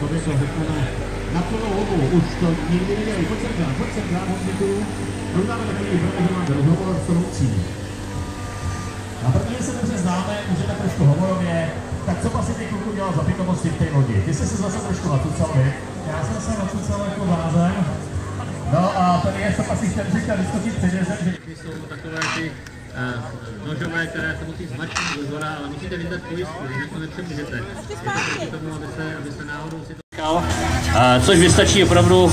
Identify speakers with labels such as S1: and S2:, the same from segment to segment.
S1: to by to řekneme na plnou obu, už to nikdy nedělí. Pojď sem krát, Honziku. Uděláme takový improvisovaný rozhovor s Roucí. A protože se dobře známe, můžeme trošku hovorově. Tak co asi ty kluku dělal za pitomosti v té lodi? Ty jsi se zase trošku nacucal, vy?
S2: Já jsem se nacucal jako zázem.
S1: No a tady je to asi chtěl vyskočit předězem, že...
S3: Jsou takové ty nožové, které se musí zmačknout do zhora, ale musíte vydat pojistku, jinak to nepřemůžete. Je to proti tomu, abyste náhodou si to... Což vystačí opravdu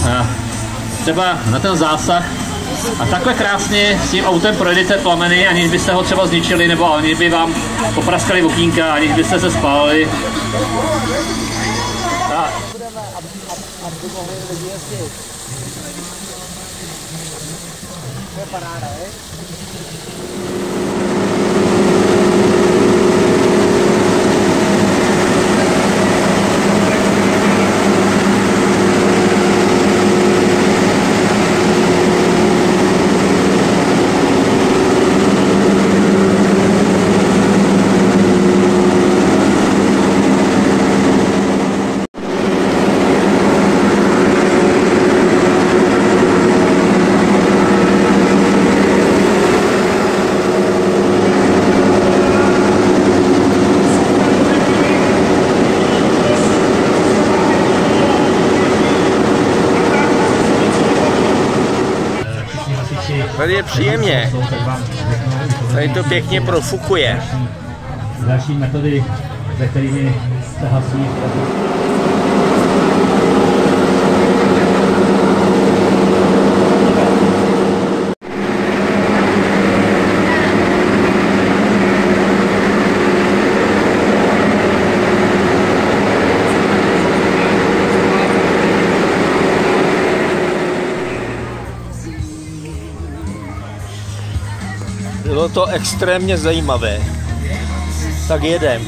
S3: třeba na ten zásah. A takhle krásně s tím autem projedete plameny, aniž byste ho třeba zničili, nebo aniž by vám popraskali okýnka, aniž byste se spálili. Tak.
S4: To je paráda, je? Tady je příjemně. Tady to pěkně profukuje.
S1: Další metody, ze kterými se hasí.
S4: Bylo to extrémně zajímavé. Tak jedem.